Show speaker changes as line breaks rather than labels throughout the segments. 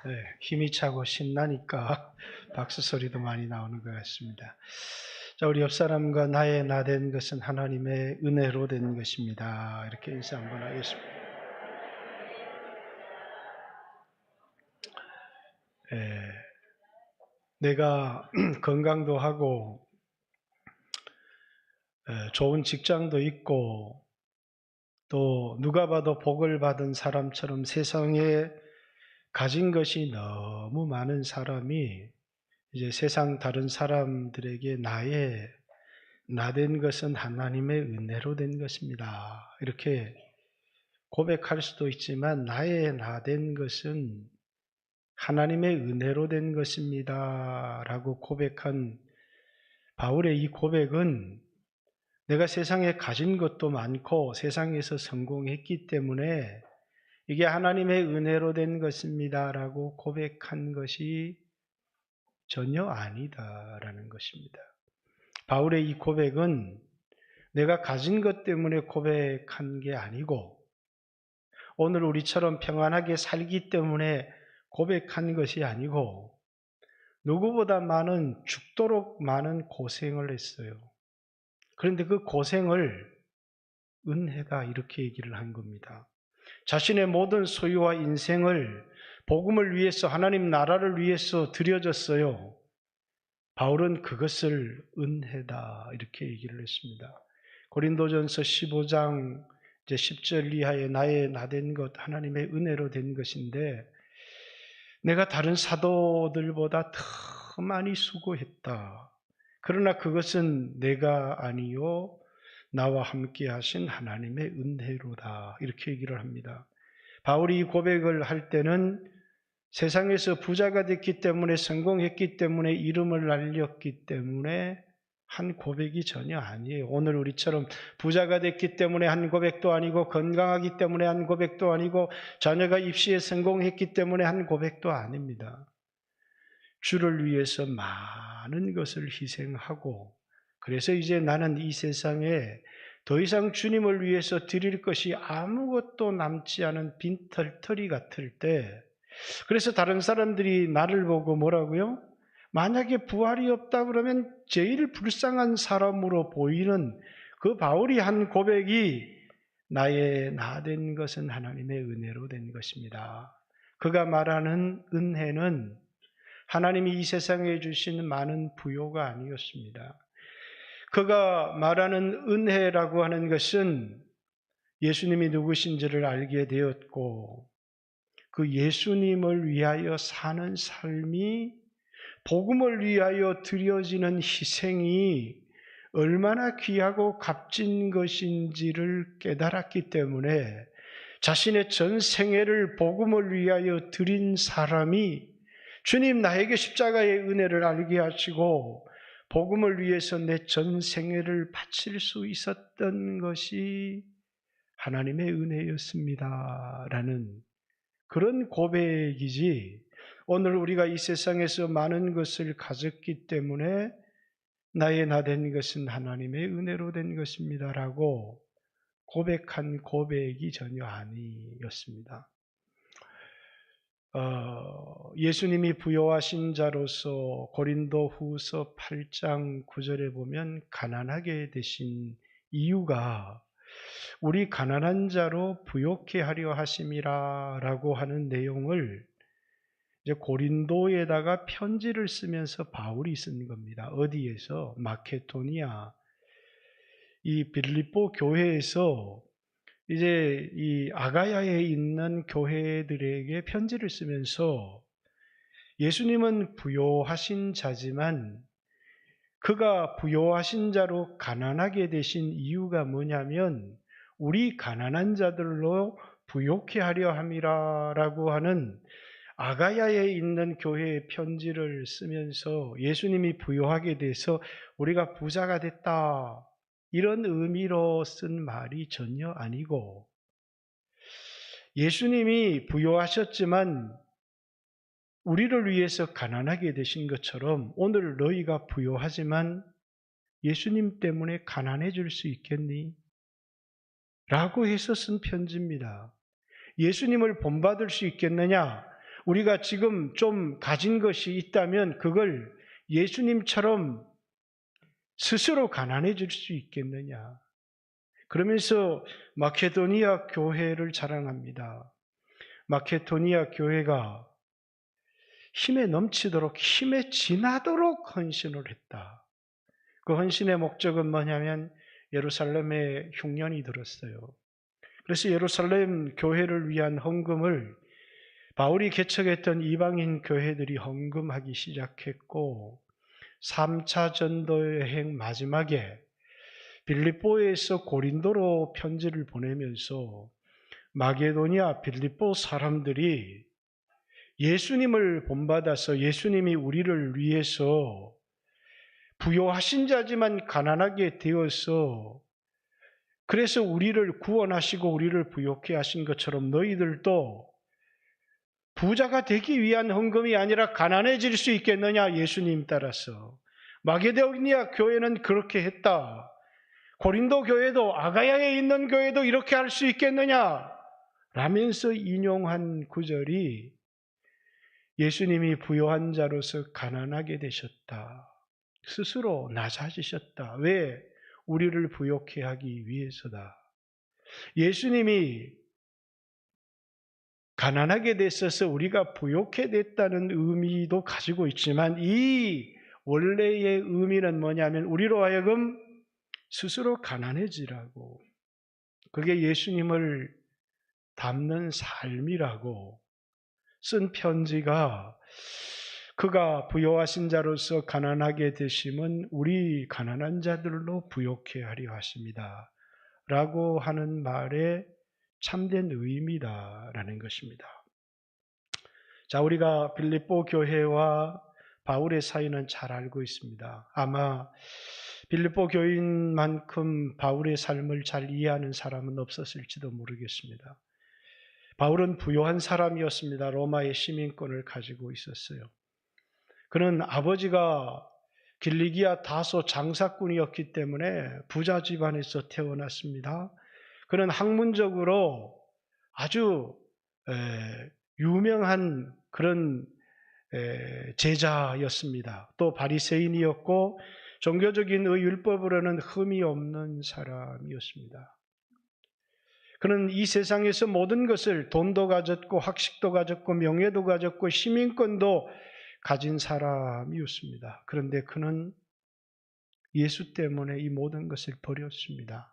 네, 힘이 차고 신나니까 박수 소리도 많이 나오는 것 같습니다. 자, 우리 옆 사람과 나의 나 된 것은 하나님의 은혜로 된 것입니다. 이렇게 인사 한번 하겠습니다. 내가 건강도 하고 좋은 직장도 있고 또 누가 봐도 복을 받은 사람처럼 세상에 가진 것이 너무 많은 사람이 이제 세상 다른 사람들에게 나의 나 된 것은 하나님의 은혜로 된 것입니다. 이렇게 고백할 수도 있지만 나의 나 된 것은 하나님의 은혜로 된 것입니다. 라고 고백한 바울의 이 고백은 내가 세상에 가진 것도 많고 세상에서 성공했기 때문에 이게 하나님의 은혜로 된 것입니다. 라고 고백한 것이 전혀 아니다라는 것입니다. 바울의 이 고백은 내가 가진 것 때문에 고백한 게 아니고 오늘 우리처럼 평안하게 살기 때문에 고백한 것이 아니고 누구보다 죽도록 많은 고생을 했어요. 그런데 그 고생을 은혜다 이렇게 얘기를 한 겁니다. 자신의 모든 소유와 인생을 복음을 위해서 하나님 나라를 위해서 드려졌어요. 바울은 그것을 은혜다 이렇게 얘기를 했습니다. 고린도전서 15장 이제 10절 이하에 나의 나 된 것 하나님의 은혜로 된 것인데 내가 다른 사도들보다 더 많이 수고했다. 그러나 그것은 내가 아니요 나와 함께 하신 하나님의 은혜로다 이렇게 얘기를 합니다. 바울이 이 고백을 할 때는 세상에서 부자가 됐기 때문에 성공했기 때문에 이름을 날렸기 때문에 한 고백이 전혀 아니에요. 오늘 우리처럼 부자가 됐기 때문에 한 고백도 아니고 건강하기 때문에 한 고백도 아니고 자녀가 입시에 성공했기 때문에 한 고백도 아닙니다. 주를 위해서 많은 것을 희생하고 그래서 이제 나는 이 세상에 더 이상 주님을 위해서 드릴 것이 아무것도 남지 않은 빈털터리 같을 때 그래서 다른 사람들이 나를 보고 뭐라고요? 만약에 부활이 없다 그러면 제일 불쌍한 사람으로 보이는 그 바울이 한 고백이 나의 나 된 것은 하나님의 은혜로 된 것입니다. 그가 말하는 은혜는 하나님이 이 세상에 주신 많은 부요가 아니었습니다. 그가 말하는 은혜라고 하는 것은 예수님이 누구신지를 알게 되었고 그 예수님을 위하여 사는 삶이 복음을 위하여 드려지는 희생이 얼마나 귀하고 값진 것인지를 깨달았기 때문에 자신의 전 생애를 복음을 위하여 드린 사람이 주님 나에게 십자가의 은혜를 알게 하시고 복음을 위해서 내 전 생애를 바칠 수 있었던 것이 하나님의 은혜였습니다. 라는 그런 고백이지 오늘 우리가 이 세상에서 많은 것을 가졌기 때문에 나의 나 된 것은 하나님의 은혜로 된 것입니다. 라고 고백한 고백이 전혀 아니었습니다. 예수님이 부요하신 자로서 고린도 후서 8장 9절에 보면 가난하게 되신 이유가 우리 가난한 자로 부요케 하려 하심이라 라고 하는 내용을 이제 고린도에다가 편지를 쓰면서 바울이 쓴 겁니다. 어디에서? 마케도니아 이 빌립보 교회에서 이제 이 아가야에 있는 교회들에게 편지를 쓰면서 예수님은 부요하신 자지만 그가 부요하신 자로 가난하게 되신 이유가 뭐냐면 우리 가난한 자들로 부요케 하려 함이라라고 하는 아가야에 있는 교회에 편지를 쓰면서 예수님이 부요하게 돼서 우리가 부자가 됐다 이런 의미로 쓴 말이 전혀 아니고 예수님이 부요하셨지만 우리를 위해서 가난하게 되신 것처럼 오늘 너희가 부요하지만 예수님 때문에 가난해질 수 있겠니? 라고 해서 쓴 편지입니다. 예수님을 본받을 수 있겠느냐? 우리가 지금 좀 가진 것이 있다면 그걸 예수님처럼 스스로 가난해질 수 있겠느냐. 그러면서 마케도니아 교회를 자랑합니다. 마케도니아 교회가 힘에 넘치도록, 힘에 지나도록 헌신을 했다. 그 헌신의 목적은 뭐냐면 예루살렘에 흉년이 들었어요. 그래서 예루살렘 교회를 위한 헌금을 바울이 개척했던 이방인 교회들이 헌금하기 시작했고 3차 전도 여행 마지막에 빌립보에서 고린도로 편지를 보내면서 마게도니아 빌립보 사람들이 예수님을 본받아서 예수님이 우리를 위해서 부요하신 자지만 가난하게 되어서 그래서 우리를 구원하시고 우리를 부요케 하신 것처럼 너희들도 부자가 되기 위한 헌금이 아니라 가난해질 수 있겠느냐. 예수님 따라서 마게도니아 교회는 그렇게 했다. 고린도 교회도 아가야에 있는 교회도 이렇게 할 수 있겠느냐 라면서 인용한 구절이 예수님이 부요한 자로서 가난하게 되셨다. 스스로 낮아지셨다. 왜? 우리를 부요케 하기 위해서다. 예수님이 가난하게 됐어서 우리가 부요케 됐다는 의미도 가지고 있지만 이 원래의 의미는 뭐냐면 우리로 하여금 스스로 가난해지라고. 그게 예수님을 닮는 삶이라고 쓴 편지가 그가 부요하신 자로서 가난하게 되심은 우리 가난한 자들로 부요케 하려 하십니다. 라고 하는 말에 참된 의미다라는 것입니다. 자, 우리가 빌립보 교회와 바울의 사이는 잘 알고 있습니다. 아마 빌립보 교인만큼 바울의 삶을 잘 이해하는 사람은 없었을지도 모르겠습니다. 바울은 부요한 사람이었습니다. 로마의 시민권을 가지고 있었어요. 그는 아버지가 길리기아 다소 장사꾼이었기 때문에 부자 집안에서 태어났습니다. 그는 학문적으로 아주 유명한 그런 제자였습니다. 또 바리새인이었고 종교적인 율법으로는 흠이 없는 사람이었습니다. 그는 이 세상에서 모든 것을 돈도 가졌고 학식도 가졌고 명예도 가졌고 시민권도 가진 사람이었습니다. 그런데 그는 예수 때문에 이 모든 것을 버렸습니다.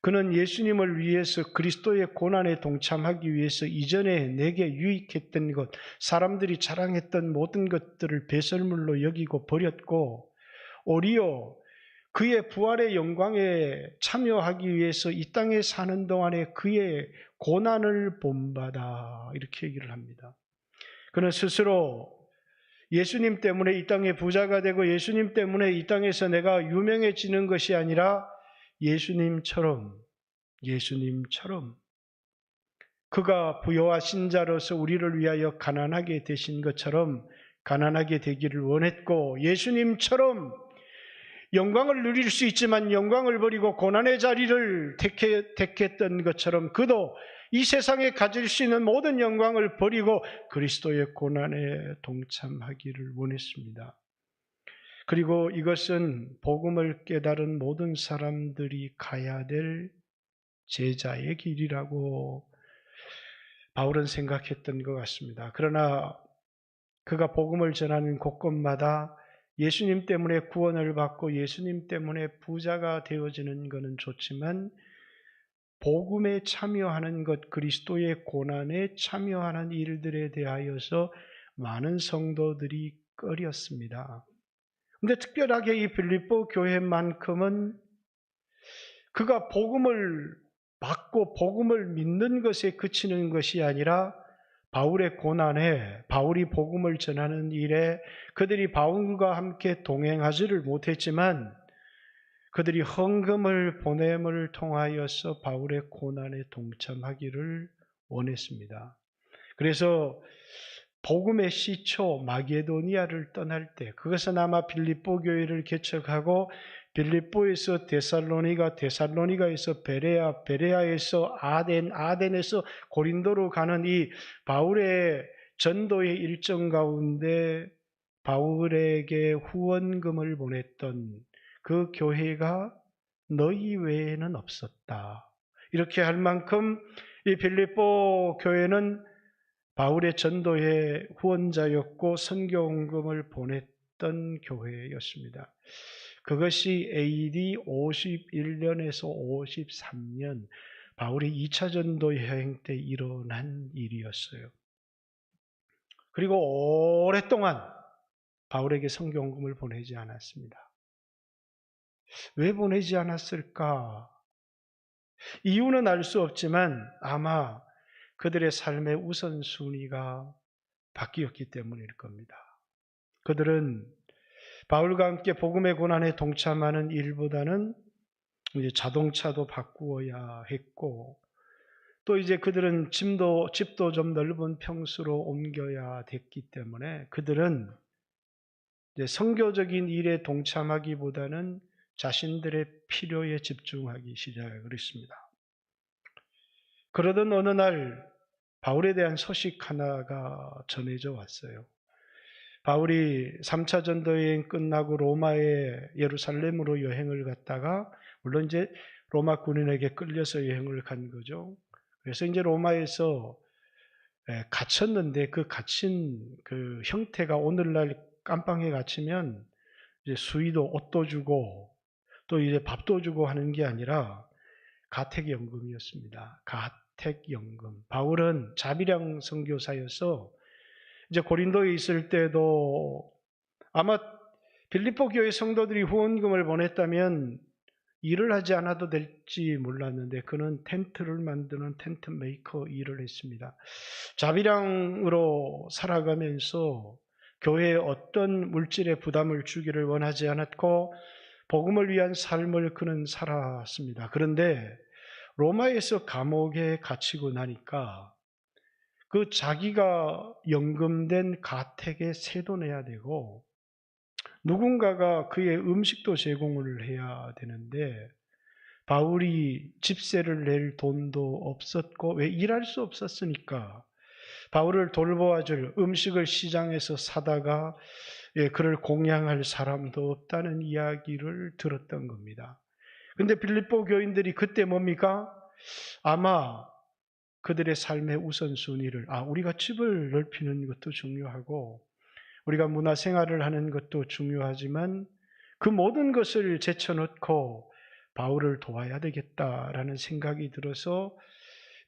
그는 예수님을 위해서 그리스도의 고난에 동참하기 위해서 이전에 내게 유익했던 것, 사람들이 자랑했던 모든 것들을 배설물로 여기고 버렸고 오히려 그의 부활의 영광에 참여하기 위해서 이 땅에 사는 동안에 그의 고난을 본받아 이렇게 얘기를 합니다. 그는 스스로 예수님 때문에 이 땅에 부자가 되고 예수님 때문에 이 땅에서 내가 유명해지는 것이 아니라 예수님처럼 그가 부요하신 자로서 우리를 위하여 가난하게 되신 것처럼 가난하게 되기를 원했고 예수님처럼 영광을 누릴 수 있지만 영광을 버리고 고난의 자리를 택했던 것처럼 그도 이 세상에 가질 수 있는 모든 영광을 버리고 그리스도의 고난에 동참하기를 원했습니다. 그리고 이것은 복음을 깨달은 모든 사람들이 가야 될 제자의 길이라고 바울은 생각했던 것 같습니다. 그러나 그가 복음을 전하는 곳곳마다 예수님 때문에 구원을 받고 예수님 때문에 부자가 되어지는 것은 좋지만 복음에 참여하는 것, 그리스도의 고난에 참여하는 일들에 대하여서 많은 성도들이 꺼렸습니다. 그런데 특별하게 이 빌립보 교회만큼은 그가 복음을 받고 복음을 믿는 것에 그치는 것이 아니라 바울의 고난에 바울이 복음을 전하는 일에 그들이 바울과 함께 동행하지를 못했지만 그들이 헌금을 보냄을 통하여서 바울의 고난에 동참하기를 원했습니다. 그래서 복음의 시초 마게도니아를 떠날 때 그것은 아마 빌립보 교회를 개척하고 빌립보에서 데살로니가, 데살로니가에서 베레아, 베레아에서 아덴, 아덴에서 고린도로 가는 이 바울의 전도의 일정 가운데 바울에게 후원금을 보냈던 그 교회가 너희 외에는 없었다. 이렇게 할 만큼 이 빌립보 교회는 바울의 전도의 후원자였고 선교원금을 보냈던 교회였습니다. 그것이 AD 51년에서 53년 바울이 2차 전도 여행 때 일어난 일이었어요. 그리고 오랫동안 바울에게 선교원금을 보내지 않았습니다. 왜 보내지 않았을까? 이유는 알 수 없지만 아마 그들의 삶의 우선순위가 바뀌었기 때문일 겁니다. 그들은 바울과 함께 복음의 고난에 동참하는 일보다는 이제 자동차도 바꾸어야 했고, 또 이제 그들은 집도 좀 넓은 평수로 옮겨야 됐기 때문에 그들은 이제 선교적인 일에 동참하기보다는 자신들의 필요에 집중하기 시작을 했습니다. 그러던 어느 날 바울에 대한 소식 하나가 전해져 왔어요. 바울이 3차 전도 여행 끝나고 로마에 예루살렘으로 여행을 갔다가 물론 이제 로마 군인에게 끌려서 여행을 간 거죠. 그래서 이제 로마에서 갇혔는데 그 갇힌 그 형태가 오늘날 깜빵에 갇히면 이제 수의도 옷도 주고 또 이제 밥도 주고 하는 게 아니라 가택연금이었습니다. 가택연금. 바울은 자비량 선교사여서 이제 고린도에 있을 때도 아마 빌립보 교회 성도들이 후원금을 보냈다면 일을 하지 않아도 될지 몰랐는데 그는 텐트를 만드는 텐트 메이커 일을 했습니다. 자비량으로 살아가면서 교회에 어떤 물질의 부담을 주기를 원하지 않았고 복음을 위한 삶을 그는 살았습니다. 그런데 로마에서 감옥에 갇히고 나니까 그 자기가 연금된 가택에 세도 내야 되고 누군가가 그의 음식도 제공을 해야 되는데 바울이 집세를 낼 돈도 없었고 왜 일할 수 없었으니까 바울을 돌보아줄 음식을 시장에서 사다가 그를 공양할 사람도 없다는 이야기를 들었던 겁니다. 근데 빌립보 교인들이 그때 뭡니까? 아마 그들의 삶의 우선순위를 우리가 집을 넓히는 것도 중요하고 우리가 문화생활을 하는 것도 중요하지만 그 모든 것을 제쳐놓고 바울을 도와야 되겠다라는 생각이 들어서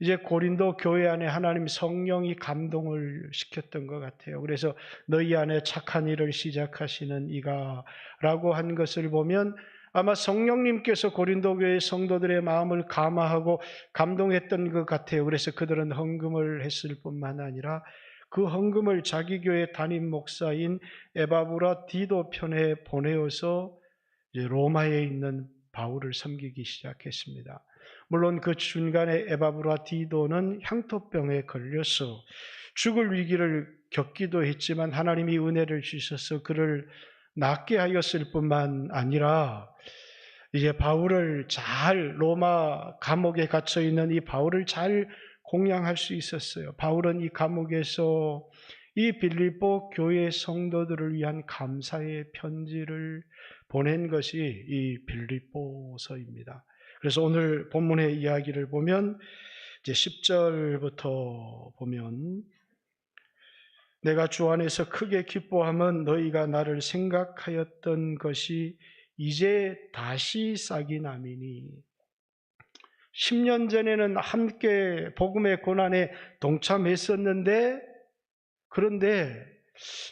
이제 고린도 교회 안에 하나님 성령이 감동을 시켰던 것 같아요. 그래서 너희 안에 착한 일을 시작하시는 이가 라고 한 것을 보면 아마 성령님께서 고린도 교회 성도들의 마음을 감화하고 감동했던 것 같아요. 그래서 그들은 헌금을 했을 뿐만 아니라 그 헌금을 자기 교회 담임 목사인 에바브라 디도 편에 보내어서 이제 로마에 있는 바울을 섬기기 시작했습니다. 물론 그 중간에 에바브라 디도는 향토병에 걸려서 죽을 위기를 겪기도 했지만 하나님이 은혜를 주셔서 그를 낫게 하였을 뿐만 아니라 이제 바울을 잘 로마 감옥에 갇혀 있는 이 바울을 잘 공양할 수 있었어요. 바울은 이 감옥에서 이 빌립보 교회 성도들을 위한 감사의 편지를 보낸 것이 이 빌립보서입니다. 그래서 오늘 본문의 이야기를 보면 이제 10절부터 보면 내가 주 안에서 크게 기뻐함은 너희가 나를 생각하였던 것이 이제 다시 싹이 나미니 10년 전에는 함께 복음의 고난에 동참했었는데 그런데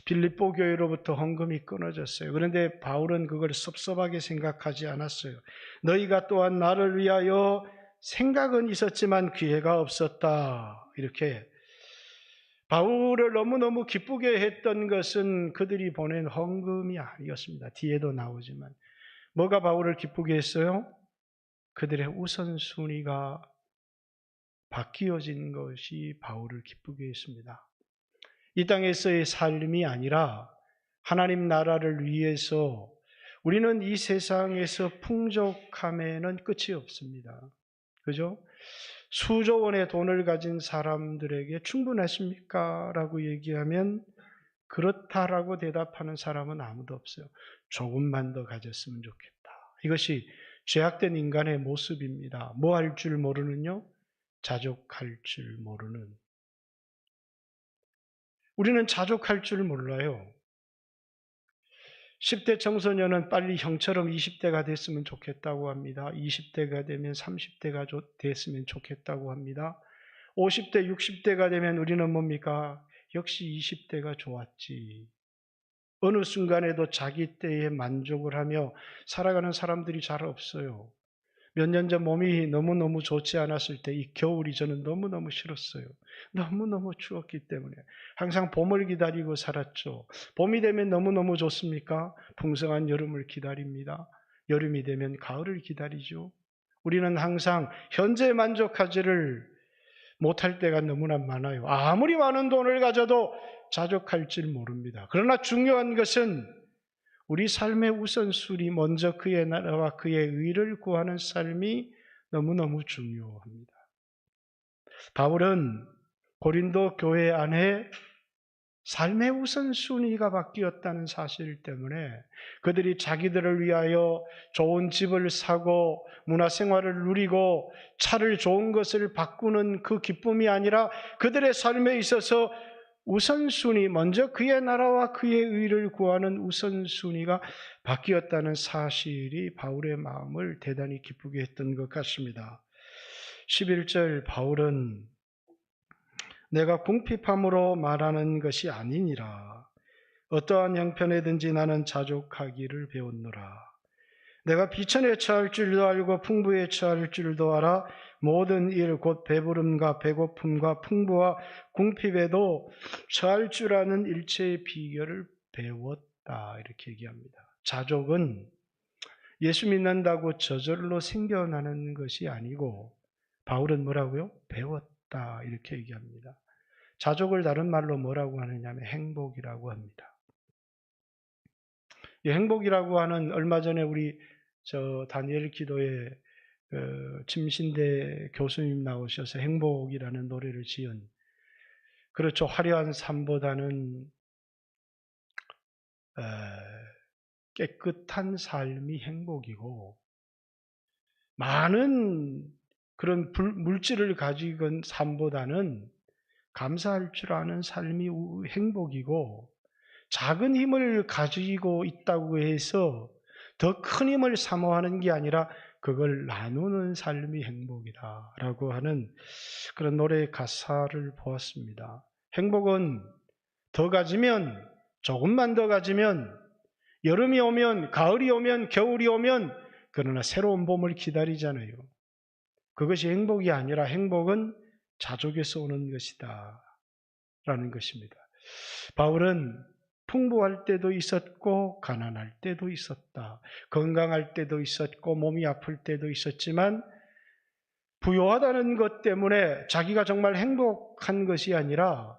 빌립보 교회로부터 헌금이 끊어졌어요. 그런데 바울은 그걸 섭섭하게 생각하지 않았어요. 너희가 또한 나를 위하여 생각은 있었지만 기회가 없었다. 이렇게 바울을 너무너무 기쁘게 했던 것은 그들이 보낸 헌금이 아니었습니다. 뒤에도 나오지만 뭐가 바울을 기쁘게 했어요? 그들의 우선순위가 바뀌어진 것이 바울을 기쁘게 했습니다. 이 땅에서의 삶이 아니라 하나님 나라를 위해서 우리는 이 세상에서 풍족함에는 끝이 없습니다. 그죠? 수조 원의 돈을 가진 사람들에게 충분하십니까? 라고 얘기하면 그렇다라고 대답하는 사람은 아무도 없어요. 조금만 더 가졌으면 좋겠다. 이것이 죄악된 인간의 모습입니다. 뭐 할 줄 모르는요? 자족할 줄 모르는. 우리는 자족할 줄 몰라요. 10대 청소년은 빨리 형처럼 20대가 됐으면 좋겠다고 합니다. 20대가 되면 30대가 됐으면 좋겠다고 합니다. 50대, 60대가 되면 우리는 뭡니까? 역시 20대가 좋았지. 어느 순간에도 자기 때에 만족을 하며 살아가는 사람들이 잘 없어요. 몇 년 전 몸이 너무너무 좋지 않았을 때 이 겨울이 저는 너무너무 싫었어요. 너무너무 추웠기 때문에. 항상 봄을 기다리고 살았죠. 봄이 되면 너무너무 좋습니까? 풍성한 여름을 기다립니다. 여름이 되면 가을을 기다리죠. 우리는 항상 현재에 만족하지를 못할 때가 너무나 많아요. 아무리 많은 돈을 가져도 자족할 줄 모릅니다. 그러나 중요한 것은 우리 삶의 우선순위, 먼저 그의 나라와 그의 의를 구하는 삶이 너무너무 중요합니다. 바울은 고린도 교회 안에 삶의 우선순위가 바뀌었다는 사실 때문에 그들이 자기들을 위하여 좋은 집을 사고 문화생활을 누리고 차를 좋은 것을 바꾸는 그 기쁨이 아니라 그들의 삶에 있어서 우선순위, 먼저 그의 나라와 그의 의를 구하는 우선순위가 바뀌었다는 사실이 바울의 마음을 대단히 기쁘게 했던 것 같습니다. 11절 바울은 내가 궁핍함으로 말하는 것이 아니니라. 어떠한 형편에든지 나는 자족하기를 배웠노라. 내가 비천에 처할 줄도 알고 풍부에 처할 줄도 알아 모든 일 곧 배부름과 배고픔과 풍부와 궁핍에도 처할 줄 아는 일체의 비결을 배웠다. 이렇게 얘기합니다. 자족은 예수 믿는다고 저절로 생겨나는 것이 아니고 바울은 뭐라고요? 배웠다. 이렇게 얘기합니다. 자족을 다른 말로 뭐라고 하느냐 하면 행복이라고 합니다. 이 행복이라고 하는 얼마 전에 우리 다니엘 기도에 침신대 교수님 나오셔서 행복이라는 노래를 지은 그렇죠. 화려한 삶보다는 깨끗한 삶이 행복이고 많은 그런 물질을 가지고 삶보다는 감사할 줄 아는 삶이 행복이고 작은 힘을 가지고 있다고 해서 더 큰 힘을 사모하는 게 아니라 그걸 나누는 삶이 행복이다라고 하는 그런 노래의 가사를 보았습니다. 행복은 더 가지면 조금만 더 가지면 여름이 오면 가을이 오면 겨울이 오면 그러나 새로운 봄을 기다리잖아요. 그것이 행복이 아니라 행복은 자족에서 오는 것이다 라는 것입니다. 바울은 풍부할 때도 있었고 가난할 때도 있었다. 건강할 때도 있었고 몸이 아플 때도 있었지만 부요하다는 것 때문에 자기가 정말 행복한 것이 아니라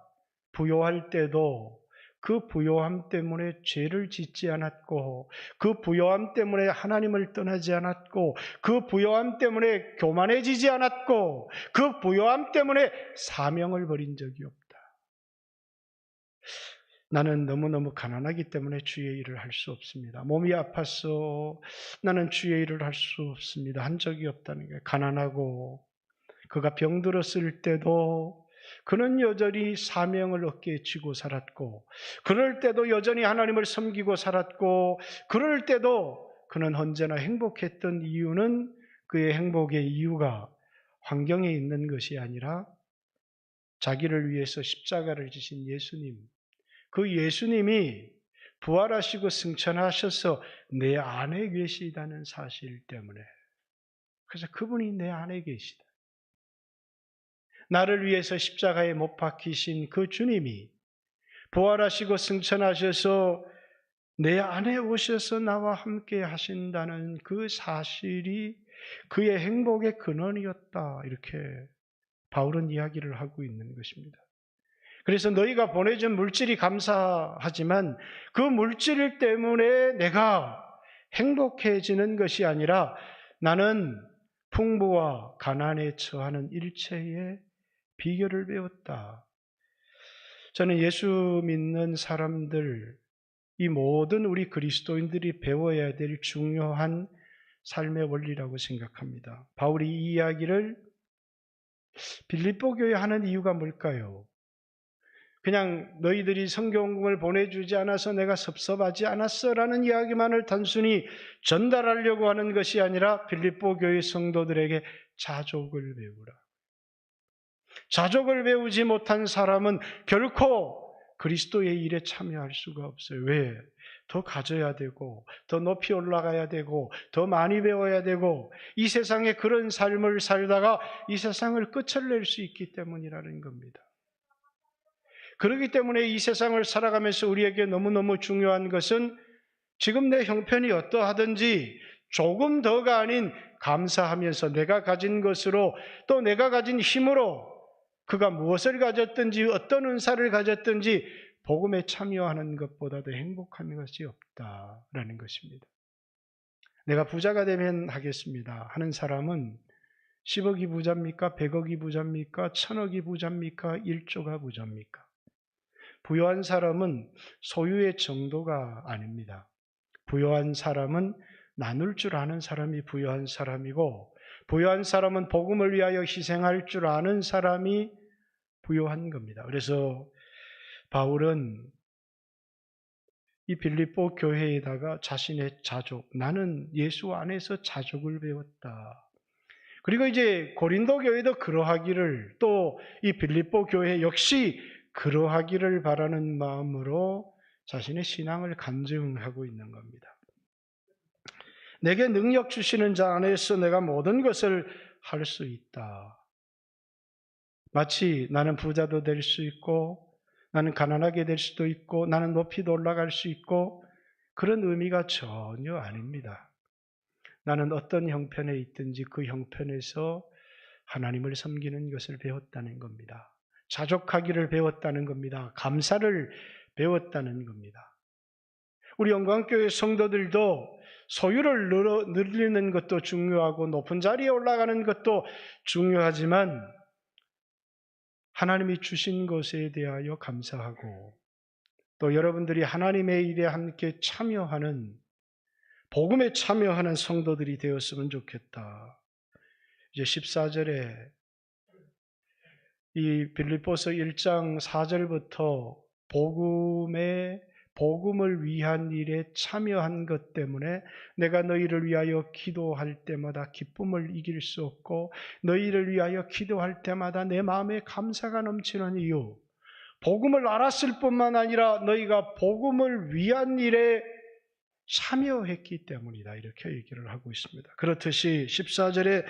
부요할 때도 그 부요함 때문에 죄를 짓지 않았고 그 부요함 때문에 하나님을 떠나지 않았고 그 부요함 때문에 교만해지지 않았고 그 부요함 때문에 사명을 버린 적이 없다. 나는 너무너무 가난하기 때문에 주의 일을 할 수 없습니다. 몸이 아파서 나는 주의 일을 할 수 없습니다. 한 적이 없다는 게 가난하고 그가 병들었을 때도 그는 여전히 사명을 어깨에 쥐고 살았고 그럴 때도 여전히 하나님을 섬기고 살았고 그럴 때도 그는 언제나 행복했던 이유는 그의 행복의 이유가 환경에 있는 것이 아니라 자기를 위해서 십자가를 지신 예수님 그 예수님이 부활하시고 승천하셔서 내 안에 계시다는 사실 때문에 그래서 그분이 내 안에 계시다. 나를 위해서 십자가에 못 박히신 그 주님이 부활하시고 승천하셔서 내 안에 오셔서 나와 함께 하신다는 그 사실이 그의 행복의 근원이었다. 이렇게 바울은 이야기를 하고 있는 것입니다. 그래서 너희가 보내준 물질이 감사하지만 그 물질 때문에 내가 행복해지는 것이 아니라 나는 풍부와 가난에 처하는 일체의 비결을 배웠다. 저는 예수 믿는 사람들, 이 모든 우리 그리스도인들이 배워야 될 중요한 삶의 원리라고 생각합니다. 바울이 이 이야기를 빌립보 교회에 하는 이유가 뭘까요? 그냥 너희들이 성경을 보내주지 않아서 내가 섭섭하지 않았어라는 이야기만을 단순히 전달하려고 하는 것이 아니라 빌립보 교회 성도들에게 자족을 배우라. 자족을 배우지 못한 사람은 결코 그리스도의 일에 참여할 수가 없어요. 왜? 더 가져야 되고, 더 높이 올라가야 되고, 더 많이 배워야 되고, 이 세상에 그런 삶을 살다가 이 세상을 끝을 낼 수 있기 때문이라는 겁니다. 그렇기 때문에 이 세상을 살아가면서 우리에게 너무너무 중요한 것은 지금 내 형편이 어떠하든지 조금 더가 아닌 감사하면서 내가 가진 것으로 또 내가 가진 힘으로 그가 무엇을 가졌든지 어떤 은사를 가졌든지 복음에 참여하는 것보다 더 행복한 것이 없다라는 것입니다. 내가 부자가 되면 하겠습니다 하는 사람은 10억이 부자입니까? 100억이 부자입니까? 1000억이 부자입니까? 1조가 부자입니까? 부유한 사람은 소유의 정도가 아닙니다. 부유한 사람은 나눌 줄 아는 사람이 부유한 사람이고, 부유한 사람은 복음을 위하여 희생할 줄 아는 사람이 부유한 겁니다. 그래서 바울은 이 빌립보 교회에다가 자신의 자족, 나는 예수 안에서 자족을 배웠다. 그리고 이제 고린도 교회도 그러하기를, 또 이 빌립보 교회 역시 그러하기를 바라는 마음으로 자신의 신앙을 간증하고 있는 겁니다. 내게 능력 주시는 자 안에서 내가 모든 것을 할 수 있다. 마치 나는 부자도 될 수 있고 나는 가난하게 될 수도 있고 나는 높이도 올라갈 수 있고 그런 의미가 전혀 아닙니다. 나는 어떤 형편에 있든지 그 형편에서 하나님을 섬기는 것을 배웠다는 겁니다. 자족하기를 배웠다는 겁니다. 감사를 배웠다는 겁니다. 우리 영광교회 성도들도 소유를 늘리는 것도 중요하고 높은 자리에 올라가는 것도 중요하지만 하나님이 주신 것에 대하여 감사하고 또 여러분들이 하나님의 일에 함께 참여하는, 복음에 참여하는 성도들이 되었으면 좋겠다. 이제 14절에 이 빌립보서 1장 4절부터 복음을 위한 일에 참여한 것 때문에 내가 너희를 위하여 기도할 때마다 기쁨을 이길 수 없고 너희를 위하여 기도할 때마다 내 마음에 감사가 넘치는 이유, 복음을 알았을 뿐만 아니라 너희가 복음을 위한 일에 참여했기 때문이다. 이렇게 얘기를 하고 있습니다. 그렇듯이 14절에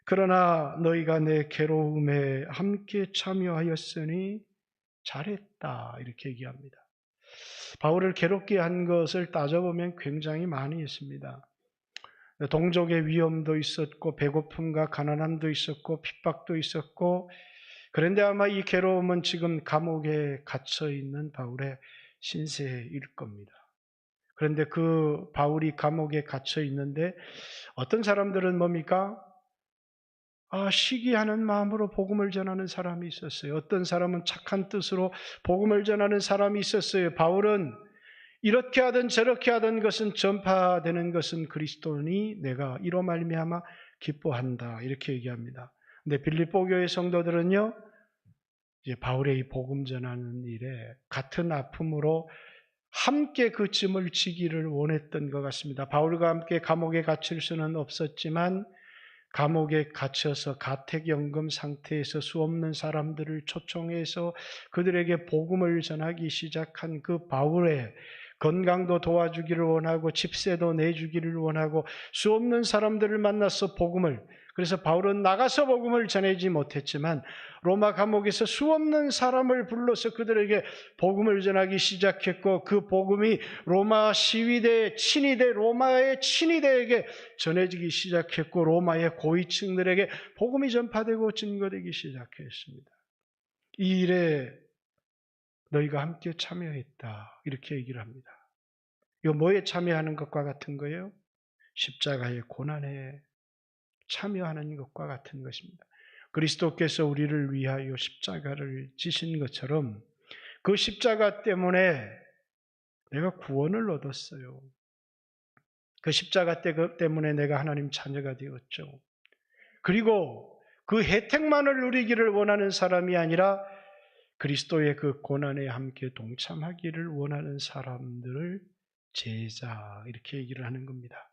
그러나 너희가 내 괴로움에 함께 참여하였으니 잘했다. 이렇게 얘기합니다. 바울을 괴롭게 한 것을 따져보면 굉장히 많이 있습니다. 동족의 위험도 있었고 배고픔과 가난함도 있었고 핍박도 있었고, 그런데 아마 이 괴로움은 지금 감옥에 갇혀있는 바울의 신세일 겁니다. 그런데 그 바울이 감옥에 갇혀있는데 어떤 사람들은 뭡니까? 시기하는 마음으로 복음을 전하는 사람이 있었어요. 어떤 사람은 착한 뜻으로 복음을 전하는 사람이 있었어요. 바울은 이렇게 하든 저렇게 하든 것은 전파되는 것은 그리스도니 내가 이로 말미암아 기뻐한다. 이렇게 얘기합니다. 근데 빌립보 교회 성도들은요, 이제 바울의 이 복음 전하는 일에 같은 아픔으로 함께 그 짐을 지기를 원했던 것 같습니다. 바울과 함께 감옥에 갇힐 수는 없었지만 감옥에 갇혀서 가택연금 상태에서 수없는 사람들을 초청해서 그들에게 복음을 전하기 시작한 그 바울의 건강도 도와주기를 원하고 집세도 내주기를 원하고 수없는 사람들을 만나서 그래서 바울은 나가서 복음을 전하지 못했지만 로마 감옥에서 수없는 사람을 불러서 그들에게 복음을 전하기 시작했고 그 복음이 로마의 친위대에게 전해지기 시작했고 로마의 고위층들에게 복음이 전파되고 증거되기 시작했습니다. 이 일에 너희가 함께 참여했다. 이렇게 얘기를 합니다. 이거 뭐에 참여하는 것과 같은 거예요? 십자가의 고난에 참여하는 것과 같은 것입니다. 그리스도께서 우리를 위하여 십자가를 지신 것처럼 그 십자가 때문에 내가 구원을 얻었어요. 그 십자가 때문에 내가 하나님 자녀가 되었죠. 그리고 그 혜택만을 누리기를 원하는 사람이 아니라 그리스도의 그 고난에 함께 동참하기를 원하는 사람들을 제자, 이렇게 얘기를 하는 겁니다.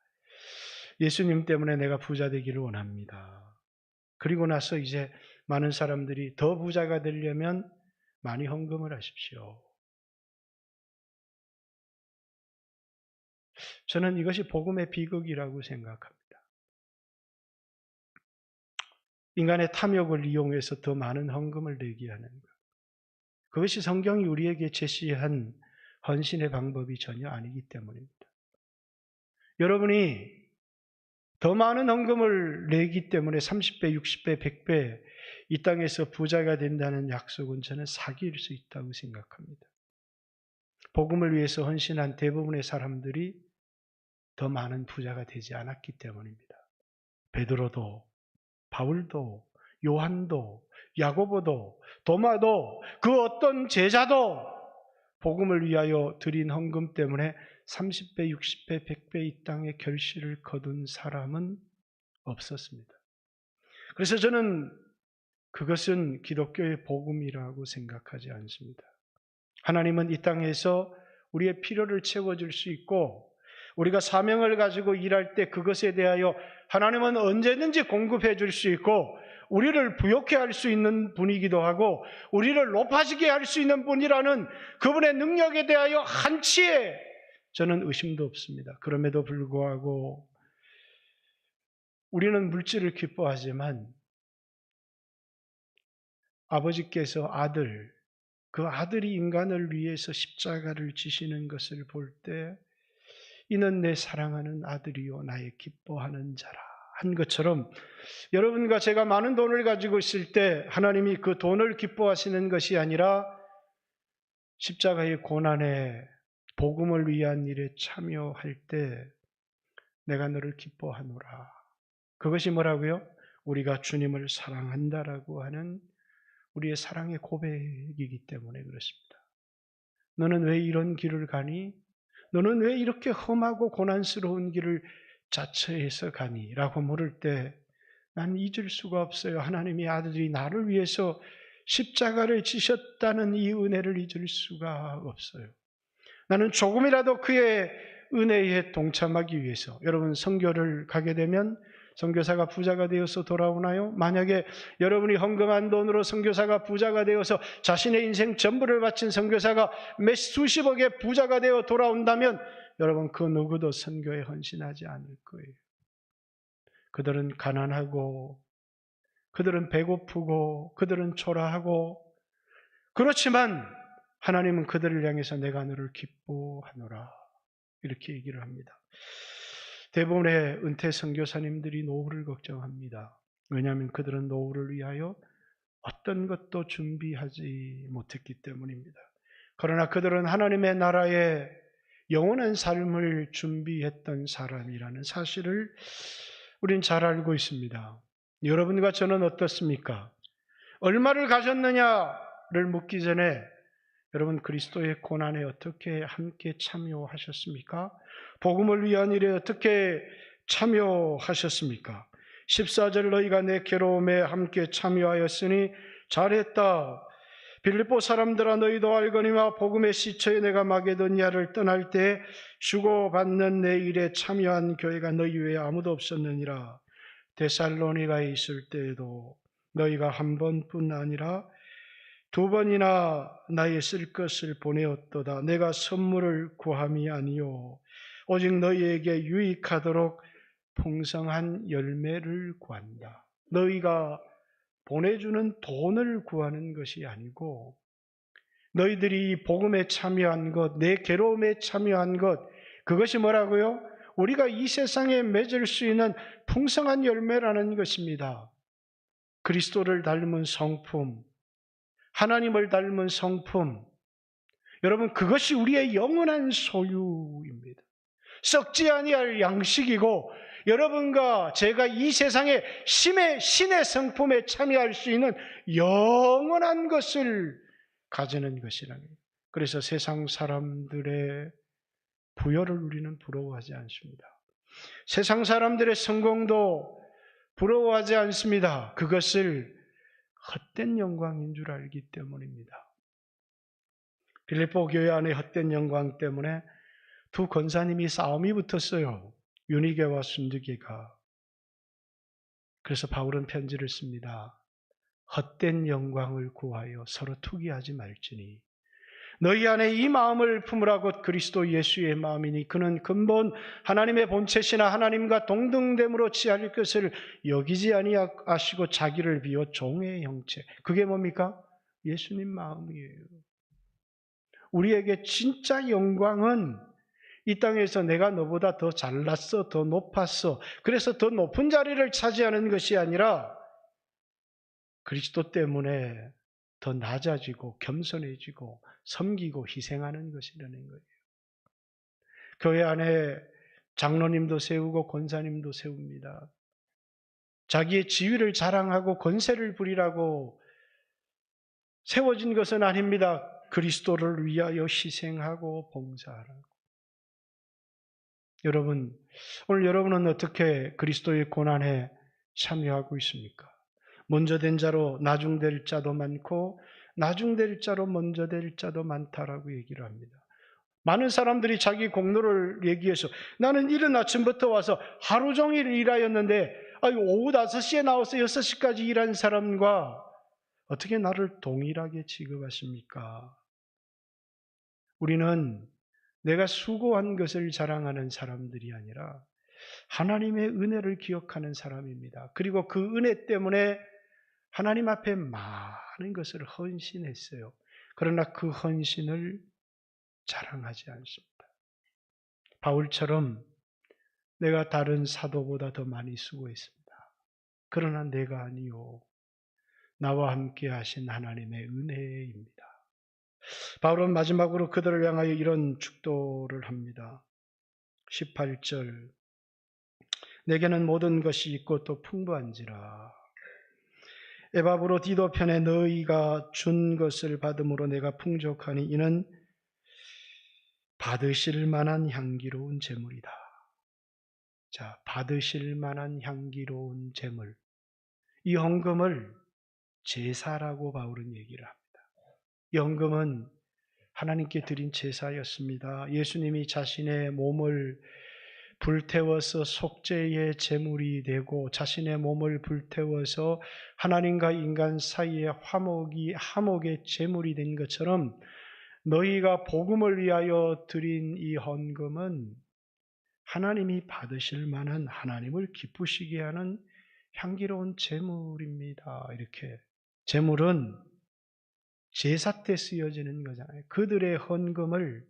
예수님 때문에 내가 부자 되기를 원합니다. 그리고 나서 이제 많은 사람들이 더 부자가 되려면 많이 헌금을 하십시오. 저는 이것이 복음의 비극이라고 생각합니다. 인간의 탐욕을 이용해서 더 많은 헌금을 내게 하는 것. 그것이 성경이 우리에게 제시한 헌신의 방법이 전혀 아니기 때문입니다. 여러분이 더 많은 헌금을 내기 때문에 30배, 60배, 100배 이 땅에서 부자가 된다는 약속은 저는 사기일 수 있다고 생각합니다. 복음을 위해서 헌신한 대부분의 사람들이 더 많은 부자가 되지 않았기 때문입니다. 베드로도, 바울도, 요한도, 야고보도, 도마도, 그 어떤 제자도 복음을 위하여 드린 헌금 때문에 30배, 60배, 100배 이 땅에 결실을 거둔 사람은 없었습니다. 그래서 저는 그것은 기독교의 복음이라고 생각하지 않습니다. 하나님은 이 땅에서 우리의 필요를 채워줄 수 있고 우리가 사명을 가지고 일할 때 그것에 대하여 하나님은 언제든지 공급해 줄 수 있고 우리를 부욕해 할 수 있는 분이기도 하고 우리를 높아지게 할 수 있는 분이라는 그분의 능력에 대하여 한치의 저는 의심도 없습니다. 그럼에도 불구하고 우리는 물질을 기뻐하지만 아버지께서 그 아들이 인간을 위해서 십자가를 지시는 것을 볼 때 이는 내 사랑하는 아들이요 나의 기뻐하는 자라 한 것처럼 여러분과 제가 많은 돈을 가지고 있을 때 하나님이 그 돈을 기뻐하시는 것이 아니라 십자가의 고난에 복음을 위한 일에 참여할 때 내가 너를 기뻐하노라. 그것이 뭐라고요? 우리가 주님을 사랑한다라고 하는 우리의 사랑의 고백이기 때문에 그렇습니다. 너는 왜 이런 길을 가니? 너는 왜 이렇게 험하고 고난스러운 길을 자처해서 가니? 라고 물을 때 난 잊을 수가 없어요. 하나님의 아들이 나를 위해서 십자가를 지셨다는 이 은혜를 잊을 수가 없어요. 나는 조금이라도 그의 은혜에 동참하기 위해서 여러분 선교를 가게 되면 선교사가 부자가 되어서 돌아오나요? 만약에 여러분이 헌금한 돈으로 선교사가 부자가 되어서 자신의 인생 전부를 바친 선교사가 몇 수십억의 부자가 되어 돌아온다면 여러분 그 누구도 선교에 헌신하지 않을 거예요. 그들은 가난하고 그들은 배고프고 그들은 초라하고 그렇지만 하나님은 그들을 향해서 내가 너를 기뻐하노라 이렇게 얘기를 합니다. 대부분의 은퇴 선교사님들이 노후를 걱정합니다. 왜냐하면 그들은 노후를 위하여 어떤 것도 준비하지 못했기 때문입니다. 그러나 그들은 하나님의 나라의 영원한 삶을 준비했던 사람이라는 사실을 우린 잘 알고 있습니다. 여러분과 저는 어떻습니까? 얼마를 가졌느냐를 묻기 전에 여러분 그리스도의 고난에 어떻게 함께 참여하셨습니까? 복음을 위한 일에 어떻게 참여하셨습니까? 14절 너희가 내 괴로움에 함께 참여하였으니 잘했다. 빌립보 사람들아 너희도 알거니와 복음의 시초에 내가 마게도니아를 떠날 때 주고받는 내 일에 참여한 교회가 너희 외에 아무도 없었느니라. 데살로니가에 있을 때에도 너희가 한 번뿐 아니라 두 번이나 나의 쓸 것을 보내었도다. 내가 선물을 구함이 아니요 오직 너희에게 유익하도록 풍성한 열매를 구한다. 너희가 보내주는 돈을 구하는 것이 아니고 너희들이 복음에 참여한 것, 내 괴로움에 참여한 것, 그것이 뭐라고요? 우리가 이 세상에 맺을 수 있는 풍성한 열매라는 것입니다. 그리스도를 닮은 성품, 하나님을 닮은 성품, 여러분, 그것이 우리의 영원한 소유입니다. 썩지 아니할 양식이고, 여러분과 제가 이 세상의 신의 성품에 참여할 수 있는 영원한 것을 가지는 것이라는 거예요. 그래서 세상 사람들의 부여를 우리는 부러워하지 않습니다. 세상 사람들의 성공도 부러워하지 않습니다. 그것을 헛된 영광인 줄 알기 때문입니다. 빌립보 교회 안의 헛된 영광 때문에 두 권사님이 싸움이 붙었어요. 유니게와 순두계가. 그래서 바울은 편지를 씁니다. 헛된 영광을 구하여 서로 투기하지 말지니 너희 안에 이 마음을 품으라. 곧 그리스도 예수의 마음이니 그는 근본 하나님의 본체시나 하나님과 동등됨으로 취할 것을 여기지 아니하시고 자기를 비워 종의 형체. 그게 뭡니까? 예수님 마음이에요. 우리에게 진짜 영광은 이 땅에서 내가 너보다 더 잘났어, 더 높았어, 그래서 더 높은 자리를 차지하는 것이 아니라 그리스도 때문에 더 낮아지고 겸손해지고 섬기고 희생하는 것이라는 거예요. 교회 안에 장로님도 세우고 권사님도 세웁니다. 자기의 지위를 자랑하고 권세를 부리라고 세워진 것은 아닙니다. 그리스도를 위하여 희생하고 봉사하라고. 여러분, 오늘 여러분은 어떻게 그리스도의 고난에 참여하고 있습니까? 먼저 된 자로 나중될 자도 많고 나중될 자로 먼저 될 자도 많다라고 얘기를 합니다. 많은 사람들이 자기 공로를 얘기해서 나는 이른 아침부터 와서 하루 종일 일하였는데 오후 5시에 나와서 6시까지 일한 사람과 어떻게 나를 동일하게 취급하십니까? 우리는 내가 수고한 것을 자랑하는 사람들이 아니라 하나님의 은혜를 기억하는 사람입니다. 그리고 그 은혜 때문에 하나님 앞에 많은 것을 헌신했어요. 그러나 그 헌신을 자랑하지 않습니다. 바울처럼 내가 다른 사도보다 더 많이 수고했습니다. 그러나 내가 아니요, 나와 함께 하신 하나님의 은혜입니다. 바울은 마지막으로 그들을 향하여 이런 축도를 합니다. 18절, 내게는 모든 것이 있고 또 풍부한지라. 에바브로 디도 편에 너희가 준 것을 받음으로 내가 풍족하니 이는 받으실 만한 향기로운 제물이다. 자, 받으실 만한 향기로운 제물. 이 헌금을 제사라고 바울은 얘기를 합니다. 이 헌금은 하나님께 드린 제사였습니다. 예수님이 자신의 몸을 불태워서 속죄의 제물이 되고 자신의 몸을 불태워서 하나님과 인간 사이의 화목의 제물이 된 것처럼 너희가 복음을 위하여 드린 이 헌금은 하나님이 받으실 만한, 하나님을 기쁘시게 하는 향기로운 제물입니다. 이렇게. 제물은 제사 때 쓰여지는 거잖아요. 그들의 헌금을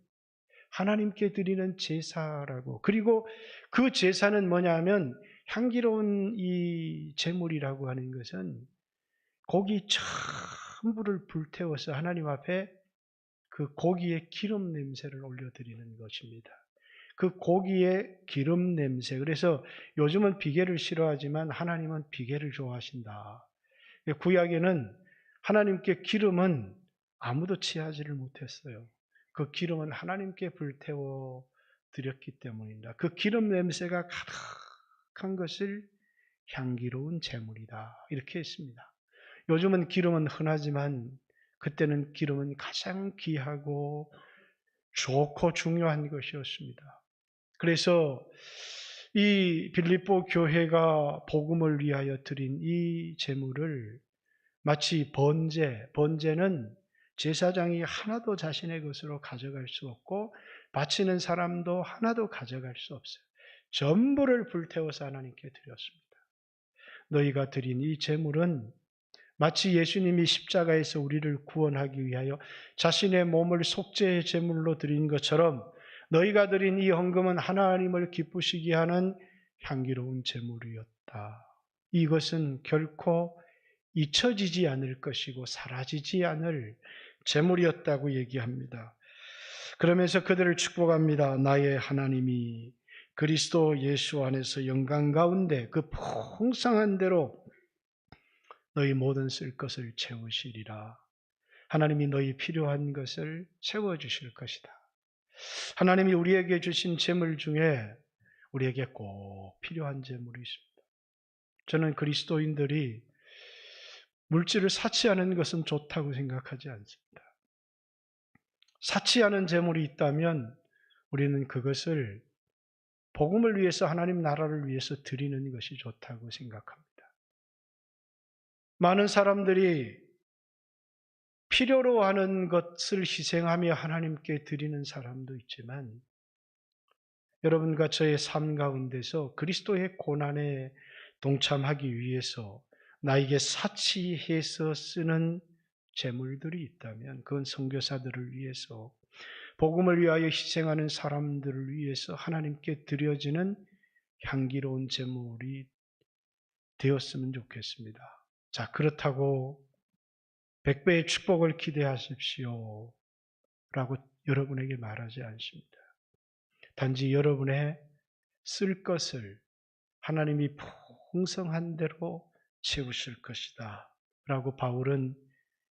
하나님께 드리는 제사라고. 그리고 그 제사는 뭐냐 하면 향기로운 이 제물이라고 하는 것은 고기 전부를 불태워서 하나님 앞에 그 고기의 기름 냄새를 올려드리는 것입니다. 그 고기의 기름 냄새. 그래서 요즘은 비계를 싫어하지만 하나님은 비계를 좋아하신다. 구약에는 하나님께 기름은 아무도 취하지를 못했어요. 그 기름은 하나님께 불태워 드렸기 때문입니다. 그 기름 냄새가 가득한 것을 향기로운 제물이다. 이렇게 했습니다. 요즘은 기름은 흔하지만 그때는 기름은 가장 귀하고 좋고 중요한 것이었습니다. 그래서 이 빌립보 교회가 복음을 위하여 드린 이 제물을 마치 번제는 제사장이 하나도 자신의 것으로 가져갈 수 없고 바치는 사람도 하나도 가져갈 수 없어요. 전부를 불태워서 하나님께 드렸습니다. 너희가 드린 이 제물은 마치 예수님이 십자가에서 우리를 구원하기 위하여 자신의 몸을 속죄의 제물로 드린 것처럼 너희가 드린 이 헌금은 하나님을 기쁘시게 하는 향기로운 제물이었다. 이것은 결코 잊혀지지 않을 것이고 사라지지 않을 제물이었다고 얘기합니다. 그러면서 그들을 축복합니다. 나의 하나님이 그리스도 예수 안에서 영광 가운데 그 풍성한 대로 너희 모든 쓸 것을 채우시리라. 하나님이 너희 필요한 것을 채워주실 것이다. 하나님이 우리에게 주신 재물 중에 우리에게 꼭 필요한 재물이 있습니다. 저는 그리스도인들이 물질을 사치하는 것은 좋다고 생각하지 않습니다. 사치하는 재물이 있다면 우리는 그것을 복음을 위해서 하나님 나라를 위해서 드리는 것이 좋다고 생각합니다. 많은 사람들이 필요로 하는 것을 희생하며 하나님께 드리는 사람도 있지만 여러분과 저의 삶 가운데서 그리스도의 고난에 동참하기 위해서 나에게 사치해서 쓰는 재물들이 있다면 그건 선교사들을 위해서 복음을 위하여 희생하는 사람들을 위해서 하나님께 드려지는 향기로운 재물이 되었으면 좋겠습니다. 자, 그렇다고 100배의 축복을 기대하십시오 라고 여러분에게 말하지 않습니다. 단지 여러분의 쓸 것을 하나님이 풍성한 대로 채우실 것이다 라고 바울은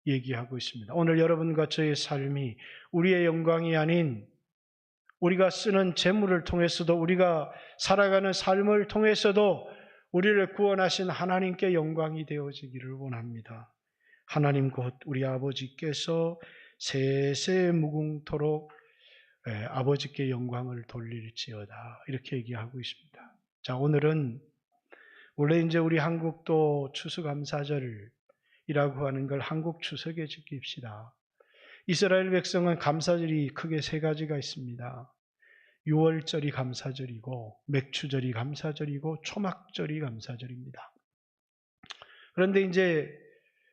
얘기하고 있습니다. 오늘 여러분과 저의 삶이 우리의 영광이 아닌 우리가 쓰는 재물을 통해서도 우리가 살아가는 삶을 통해서도 우리를 구원하신 하나님께 영광이 되어지기를 원합니다. 하나님 곧 우리 아버지께서 세세 무궁토록 아버지께 영광을 돌릴지어다 이렇게 얘기하고 있습니다. 자, 오늘은 원래 이제 우리 한국도 추수감사절이라고 하는 걸 한국 추석에 지킵시다. 이스라엘 백성은 감사절이 크게 세 가지가 있습니다. 유월절이 감사절이고 맥추절이 감사절이고 초막절이 감사절입니다. 그런데 이제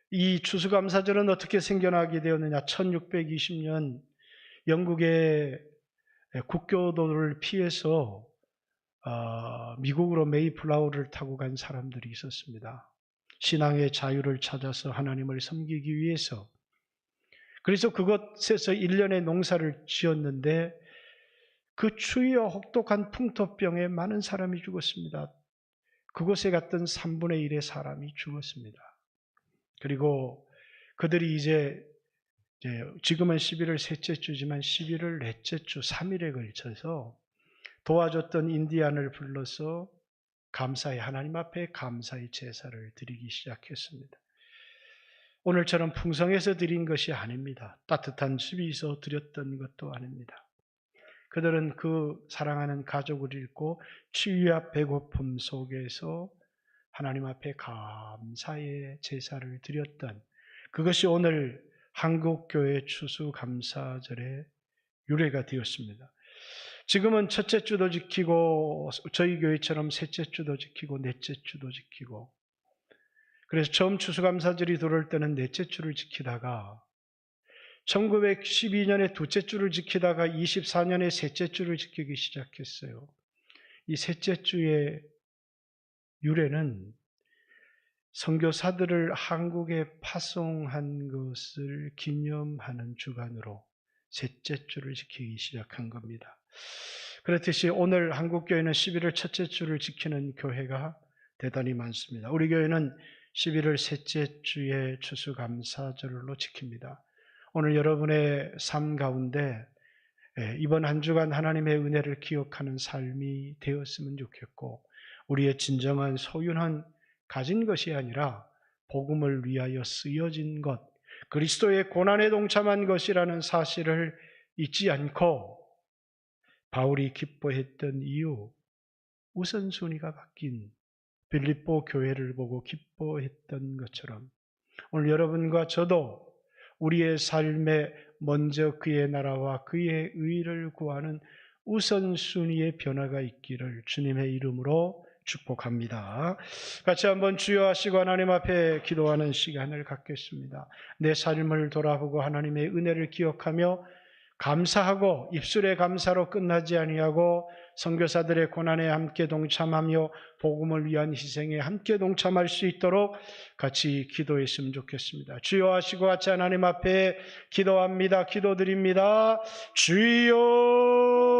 이 추수감사절은 어떻게 생겨나게 되었느냐? 1620년 영국의 국교도를 피해서 미국으로 메이플라워를 타고 간 사람들이 있었습니다. 신앙의 자유를 찾아서 하나님을 섬기기 위해서. 그래서 그곳에서 1년의 농사를 지었는데 그 추위와 혹독한 풍토병에 많은 사람이 죽었습니다. 그곳에 갔던 3분의 1의 사람이 죽었습니다. 그리고 그들이 이제 지금은 11월 셋째 주지만 11월 넷째 주 3일에 걸쳐서 도와줬던 인디안을 불러서 하나님 앞에 감사의 제사를 드리기 시작했습니다. 오늘처럼 풍성해서 드린 것이 아닙니다. 따뜻한 집이 있어 드렸던 것도 아닙니다. 그들은 그 사랑하는 가족을 잃고 추위와 배고픔 속에서 하나님 앞에 감사의 제사를 드렸던 그것이 오늘 한국교회 추수감사절의 유래가 되었습니다. 지금은 첫째 주도 지키고 저희 교회처럼 셋째 주도 지키고 넷째 주도 지키고 그래서 처음 추수감사절이 들어올 때는 넷째 주를 지키다가 1912년에 둘째 주를 지키다가 24년에 셋째 주를 지키기 시작했어요. 이 셋째 주의 유래는 선교사들을 한국에 파송한 것을 기념하는 주간으로 셋째 주를 지키기 시작한 겁니다. 그렇듯이 오늘 한국교회는 11월 첫째 주를 지키는 교회가 대단히 많습니다. 우리 교회는 11월 셋째 주의 추수감사절로 지킵니다. 오늘 여러분의 삶 가운데 이번 한 주간 하나님의 은혜를 기억하는 삶이 되었으면 좋겠고 우리의 진정한 소유는 가진 것이 아니라 복음을 위하여 쓰여진 것, 그리스도의 고난에 동참한 것이라는 사실을 잊지 않고 바울이 기뻐했던 이유, 우선순위가 바뀐 빌립보 교회를 보고 기뻐했던 것처럼 오늘 여러분과 저도 우리의 삶에 먼저 그의 나라와 그의 의를 구하는 우선순위의 변화가 있기를 주님의 이름으로 축복합니다. 같이 한번 주여 하시고 하나님 앞에 기도하는 시간을 갖겠습니다. 내 삶을 돌아보고 하나님의 은혜를 기억하며 감사하고 입술의 감사로 끝나지 아니하고 선교사들의 고난에 함께 동참하며 복음을 위한 희생에 함께 동참할 수 있도록 같이 기도했으면 좋겠습니다. 주여 하시고 같이 하나님 앞에 기도합니다. 기도드립니다. 주여